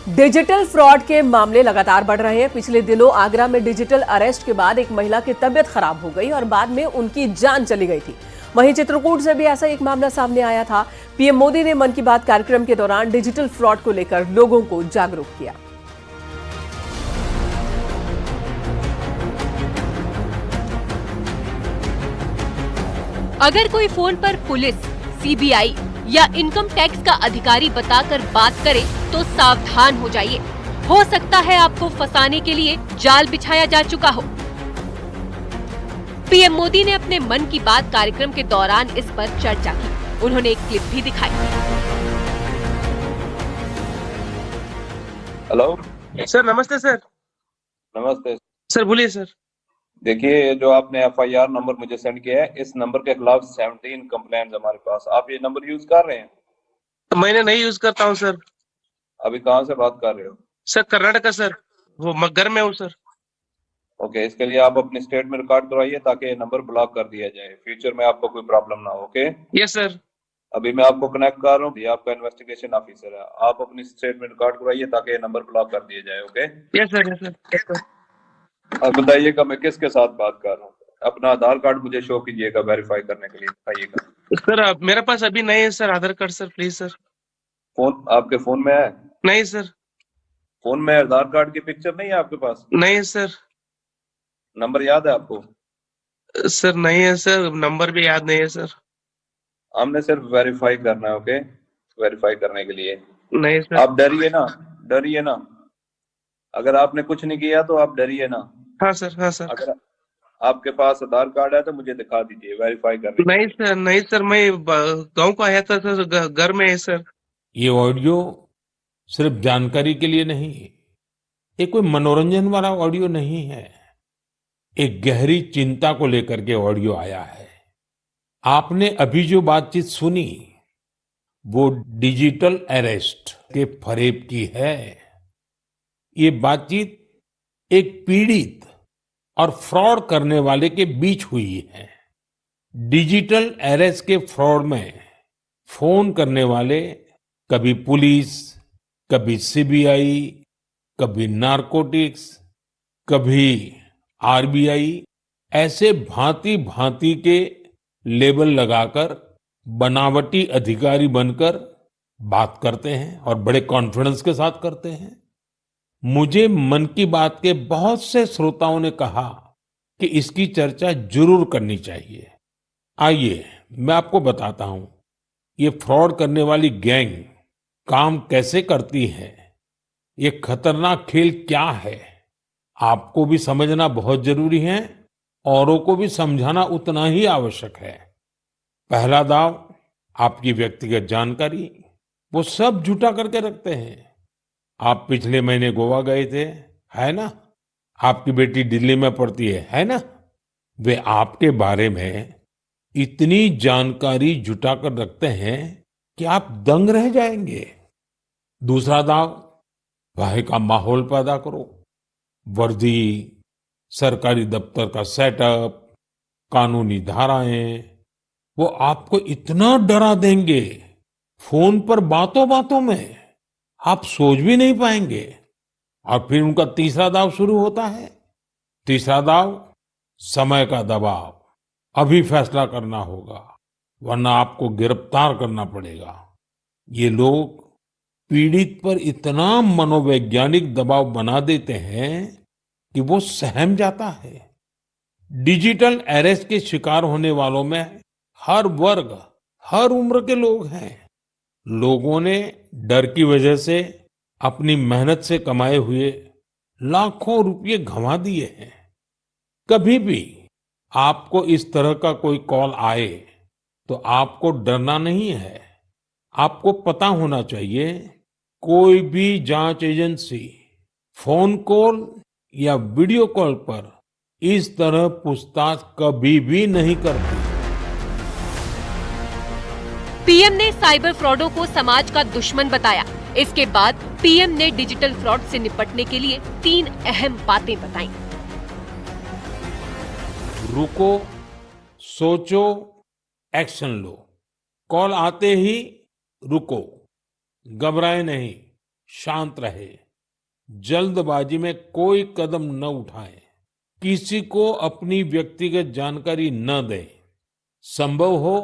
Digital fraud के मामले लगातार बढ़ रहे हैं। पिछले दिनों आगरा में डिजिटल अरेस्ट के बाद एक महिला की तबीयत खराब हो गई और बाद में उनकी जान चली गई थी। वहीं चित्रकूट से भी ऐसा एक मामला सामने आया था। पीएम मोदी ने मन की बात कार्यक्रम के दौरान डिजिटल फ्रॉड को लेकर लोगों को जागरूक किया। अगर कोई फोन पर पुलिस, सीबीआई या इनकम टैक्स का अधिकारी बताकर बात करे तो सावधान हो जाइए। हो सकता है आपको फंसाने के लिए जाल बिछाया जा चुका हो। पीएम मोदी ने अपने मन की बात कार्यक्रम के दौरान इस पर चर्चा की। उन्होंने एक क्लिप भी दिखाई। हेलो सर, नमस्ते सर। नमस्ते सर बोलिए सर। देखिए, जो आपने एफआईआर नंबर मुझे सेंड किया है, इस नंबर के खिलाफ 17 कंप्लेंट्स हमारे पास। आप ये नंबर यूज कर रहे हैं? मैंने नहीं यूज करता हूँ सर। अभी कहाँ से बात कर रहे हो? सर कर्नाटका सर, वो घर में हूँ सर। ओके, इसके लिए आप अपनी स्टेट में रिकॉर्ड करवाइए ताकि ये नंबर ब्लॉक कर दिया जाए, फ्यूचर में आपको कोई प्रॉब्लम ना हो। Okay, yes sir. अभी मैं आपको कनेक्ट कर रहा हूँ, ये आपका इन्वेस्टिगेशन ऑफिसर है। आप अपनी स्टेट में रिकॉर्ड करवाइए ताकि ये नंबर ब्लॉक कर दिया जाए। Okay, yes sir, yes sir, yes sir. अब बताइएगा मैं किसके साथ बात कर रहा हूँ। अपना आधार कार्ड मुझे शो कीजिएगा वेरीफाई करने के लिए, बताइएगा। सर मेरे पास अभी नहीं है sir Aadhaar card sir, please sir. Phone आपके फोन में है? नहीं सर। फोन में आधार कार्ड की पिक्चर नहीं है आपके पास? नहीं है सर। नंबर याद है आपको? सर नहीं है सर, नंबर भी याद नहीं है सर। हमने सिर्फ वेरीफाई करना है। ओके, वेरीफाई करने के लिए नहीं सर। आप डरिए ना, डरिए ना। अगर आपने कुछ नहीं किया तो आप डरिए ना। हाँ सर, हाँ सर। अगर आपके पास आधार कार्ड है तो मुझे दिखा दीजिए वेरीफाई करने। नहीं सर, नहीं सर, मैं गांव को आया था सर, घर में है सर। ये ऑडियो सिर्फ जानकारी के लिए नहीं, ये कोई मनोरंजन वाला ऑडियो नहीं है। एक गहरी चिंता को लेकर के ऑडियो आया है। आपने अभी जो बातचीत सुनी वो डिजिटल अरेस्ट के फरेब की है। ये बातचीत एक पीड़ित और फ्रॉड करने वाले के बीच हुई है। डिजिटल अरेस्ट के फ्रॉड में फोन करने वाले कभी पुलिस, कभी सीबीआई, कभी नारकोटिक्स, कभी आरबीआई, ऐसे भांति भांति के लेबल लगाकर बनावटी अधिकारी बनकर बात करते हैं और बड़े कॉन्फिडेंस के साथ करते हैं। मुझे मन की बात के बहुत से श्रोताओं ने कहा कि इसकी चर्चा जरूर करनी चाहिए। आइए मैं आपको बताता हूं ये फ्रॉड करने वाली गैंग काम कैसे करती है, ये खतरनाक खेल क्या है। आपको भी समझना बहुत जरूरी है, औरों को भी समझाना उतना ही आवश्यक है। पहला दाव आपकी व्यक्तिगत जानकारी, वो सब जुटा करके रखते हैं। आप पिछले महीने गोवा गए थे, है ना? आपकी बेटी दिल्ली में पढ़ती है ना? वे आपके बारे में इतनी जानकारी जुटा कर रखते हैं कि आप दंग रह जाएंगे। दूसरा दाव, वहां का माहौल पैदा करो। वर्दी, सरकारी दफ्तर का सेटअप, कानूनी धाराएं, वो आपको इतना डरा देंगे, फोन पर बातों बातों में आप सोच भी नहीं पाएंगे। और फिर उनका तीसरा दाव शुरू होता है। तीसरा दाव, समय का दबाव। अभी फैसला करना होगा वरना आपको गिरफ्तार करना पड़ेगा। ये लोग पीड़ित पर इतना मनोवैज्ञानिक दबाव बना देते हैं कि वो सहम जाता है। डिजिटल अरेस्ट के शिकार होने वालों में हर वर्ग, हर उम्र के लोग हैं। लोगों ने डर की वजह से अपनी मेहनत से कमाए हुए लाखों रुपए गंवा दिए हैं। कभी भी आपको इस तरह का कोई कॉल आए तो आपको डरना नहीं है। आपको पता होना चाहिए, कोई भी जांच एजेंसी फोन कॉल या वीडियो कॉल पर इस तरह पूछताछ कभी भी नहीं करती। पीएम ने साइबर फ्रॉडों को समाज का दुश्मन बताया। इसके बाद पीएम ने डिजिटल फ्रॉड से निपटने के लिए 3 अहम बातें बताई। रुको, सोचो, एक्शन लो। कॉल आते ही रुको, घबराए नहीं, शांत रहे, जल्दबाजी में कोई कदम न उठाएं, किसी को अपनी व्यक्तिगत जानकारी न दें, संभव हो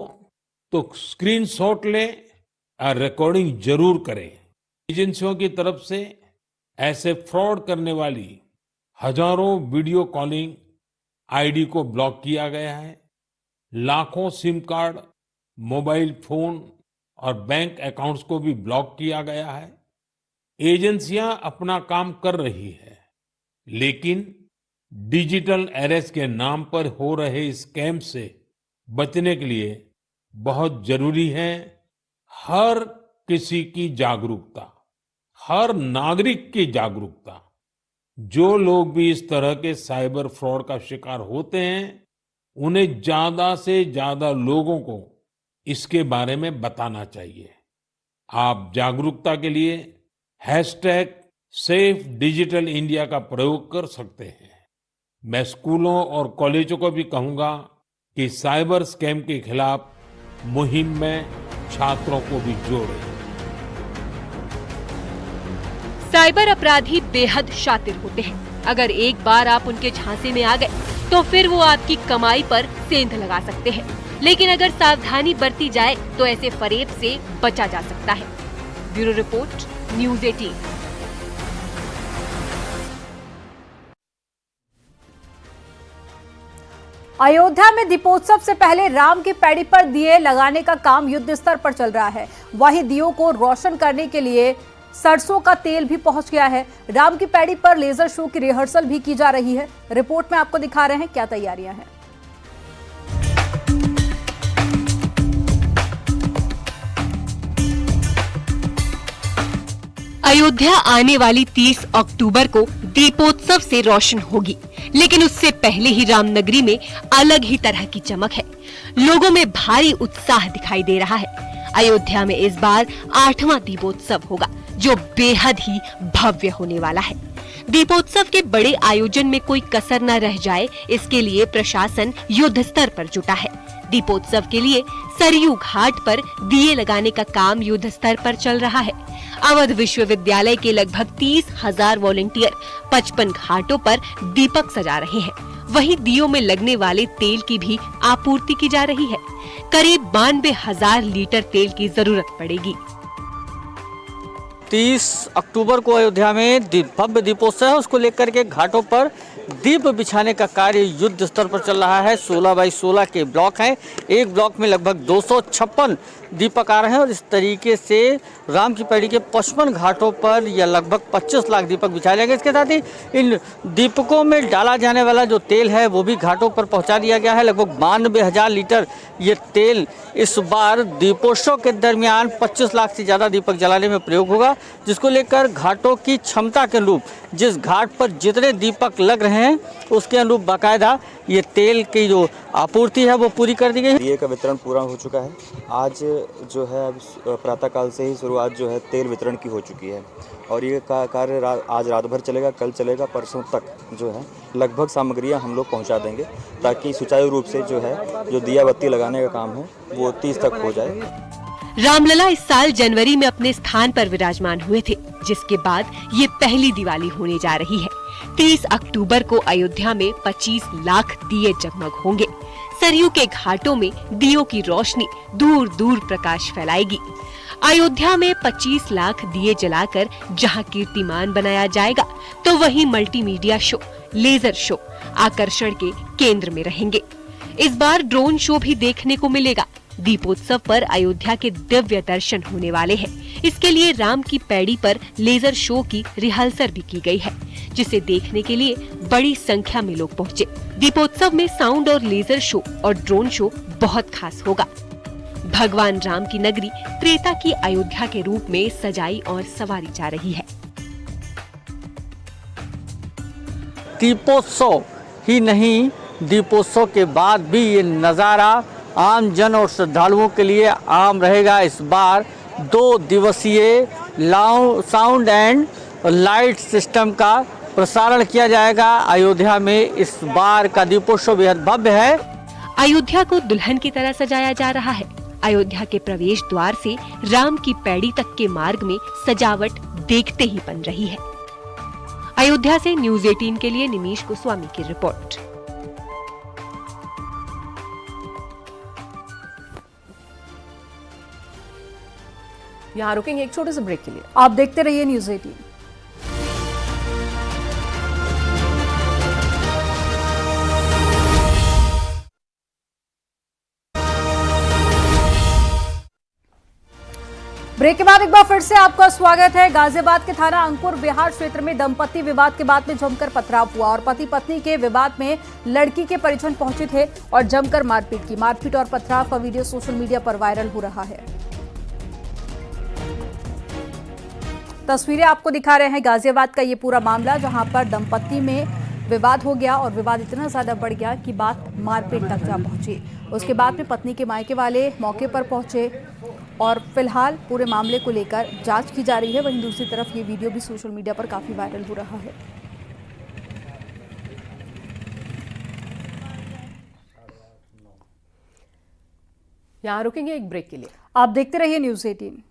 तो स्क्रीनशॉट लें और रिकॉर्डिंग जरूर करें। एजेंसियों की तरफ से ऐसे फ्रॉड करने वाली हजारों वीडियो कॉलिंग आईडी को ब्लॉक किया गया है। लाखों सिम कार्ड, मोबाइल फोन और बैंक अकाउंट्स को भी ब्लॉक किया गया है। एजेंसियां अपना काम कर रही है, लेकिन डिजिटल अरेस्ट के नाम पर हो रहे स्कैम से बचने के लिए बहुत जरूरी है हर किसी की जागरूकता, हर नागरिक की जागरूकता। जो लोग भी इस तरह के साइबर फ्रॉड का शिकार होते हैं, उन्हें ज्यादा से ज्यादा लोगों को इसके बारे में बताना चाहिए। आप जागरूकता के लिए #सेफ डिजिटल इंडिया का प्रयोग कर सकते हैं। मैं स्कूलों और कॉलेजों को भी कहूंगा कि साइबर स्कैम के खिलाफ मुहिम में छात्रों को भी जोड़ें। साइबर अपराधी बेहद शातिर होते हैं। अगर एक बार आप उनके झांसे में आ गए तो फिर वो आपकी कमाई पर सेंध लगा सकते हैं। लेकिन अगर सावधानी बरती जाए तो ऐसे फरेब से बचा जा सकता है। Bureau report, news 18। अयोध्या में दीपोत्सव से पहले राम की पैड़ी पर दिए लगाने का काम युद्ध स्तर पर चल रहा है। वहीं दियों को रोशन करने के लिए सरसों का तेल भी पहुंच गया है। राम की पैड़ी पर लेजर शो की रिहर्सल भी की जा रही है। रिपोर्ट में आपको दिखा रहे हैं क्या तैयारियां हैं। अयोध्या आने वाली 30 अक्टूबर को दीपोत्सव से रोशन होगी, लेकिन उससे पहले ही रामनगरी में अलग ही तरह की चमक है। लोगों में भारी उत्साह दिखाई दे रहा है। अयोध्या में इस बार 8वां दीपोत्सव होगा, जो बेहद ही भव्य होने वाला है। दीपोत्सव के बड़े आयोजन में कोई कसर न रह जाए, इसके लिए प्रशासन युद्ध स्तर पर जुटा है। दीपोत्सव के लिए सरयू घाट पर दिए लगाने का काम युद्ध स्तर पर चल रहा है। अवध विश्वविद्यालय के लगभग 30,000 वॉलंटियर 55 घाटों पर दीपक सजा रहे हैं। वहीं दियों में लगने वाले तेल की भी आपूर्ति की जा रही है। करीब 92,000 लीटर तेल की जरूरत पड़ेगी। 30 अक्टूबर को अयोध्या में भव्य दीपोत्सव है, उसको लेकर के घाटों पर दीप बिछाने का कार्य युद्ध स्तर पर चल रहा है। 16 बाई 16 के ब्लॉक हैं। एक ब्लॉक में लगभग 256 दीपक आ रहे हैं और इस तरीके से राम की पैड़ी के 55 घाटों पर यह लगभग 25 लाख दीपक बिछाए जाएंगे। इसके साथ ही इन दीपकों में डाला जाने वाला जो तेल है वो भी घाटों पर पहुंचा दिया गया है। लगभग 92,000 लीटर ये तेल इस बार दीपोत्सव के दरमियान 25 लाख से ज़्यादा दीपक जलाने में प्रयोग होगा, जिसको लेकर घाटों की क्षमता के अनुरूप जिस घाट पर जितने दीपक लग रहे हैं उसके अनुरूप बाकायदा ये तेल की जो आपूर्ति है वो पूरी कर दी गई है। दिए का वितरण पूरा हो चुका है। आज जो है प्रातःकाल से ही शुरुआत जो है तेल वितरण की हो चुकी है और ये कार्य आज रात भर चलेगा, कल चलेगा, परसों तक जो है लगभग सामग्रियां हम लोग पहुंचा देंगे ताकि सुचारू रूप से जो है जो दिया बत्ती लगाने का काम है वो 30 तक हो जाए। रामलला इस साल जनवरी में अपने स्थान पर विराजमान हुए थे, जिसके बाद ये पहली दिवाली होने जा रही है। 30 अक्टूबर को अयोध्या में 25 लाख दिए जगमग होंगे। सरयू के घाटों में दियों की रोशनी दूर दूर प्रकाश फैलाएगी। अयोध्या में 25 लाख दिए जलाकर जहां कीर्तिमान बनाया जाएगा, तो वहीं मल्टीमीडिया शो, लेजर शो आकर्षण के केंद्र में रहेंगे। इस बार ड्रोन शो भी देखने को मिलेगा। दीपोत्सव पर अयोध्या के दिव्य दर्शन होने वाले हैं। इसके लिए राम की पैड़ी पर लेजर शो की रिहर्सल भी की गई है, जिसे देखने के लिए बड़ी संख्या में लोग पहुंचे। दीपोत्सव में साउंड और लेजर शो और ड्रोन शो बहुत खास होगा। भगवान राम की नगरी त्रेता की अयोध्या के रूप में सजाई और संवारी जा रही है। दीपोत्सव ही नहीं, दीपोत्सव के बाद भी ये नज़ारा आम जन और श्रद्धालुओं के लिए आम रहेगा। इस बार 2 दिवसीय साउंड एंड लाइट सिस्टम का प्रसारण किया जाएगा। अयोध्या में इस बार का दीपोत्सव बेहद भव्य है। अयोध्या को दुल्हन की तरह सजाया जा रहा है। अयोध्या के प्रवेश द्वार से राम की पैड़ी तक के मार्ग में सजावट देखते ही बन रही है। अयोध्या से न्यूज़ 18 के लिए निमीश गोस्वामी की रिपोर्ट। यहाँ रुकेंगे एक छोटे से ब्रेक के लिए। आप देखते रहिए न्यूज़ 18। ब्रेक के बाद एक बार फिर से आपका स्वागत है। गाजियाबाद के थाना अंकुर विहार क्षेत्र में दंपति विवाद के बाद में जमकर पथराव हुआ और पति पत्नी के विवाद में लड़की के परिजन पहुंचे थे और जमकर मारपीट की। मारपीट और पथराव का वीडियो सोशल मीडिया पर वायरल हो रहा है। तस्वीरें आपको दिखा रहे हैं गाजियाबाद का ये पूरा मामला, जहां पर दंपति में विवाद हो गया और विवाद इतना ज्यादा बढ़ गया कि बात मारपीट तक जा पहुंची। उसके बाद में पत्नी के मायके वाले मौके पर पहुंचे और फिलहाल पूरे मामले को लेकर जांच की जा रही है। वहीं दूसरी तरफ ये वीडियो भी सोशल मीडिया पर काफी वायरल हो रहा है। यहाँ रुकेंगे एक ब्रेक के लिए। आप देखते रहिए न्यूज़ 18।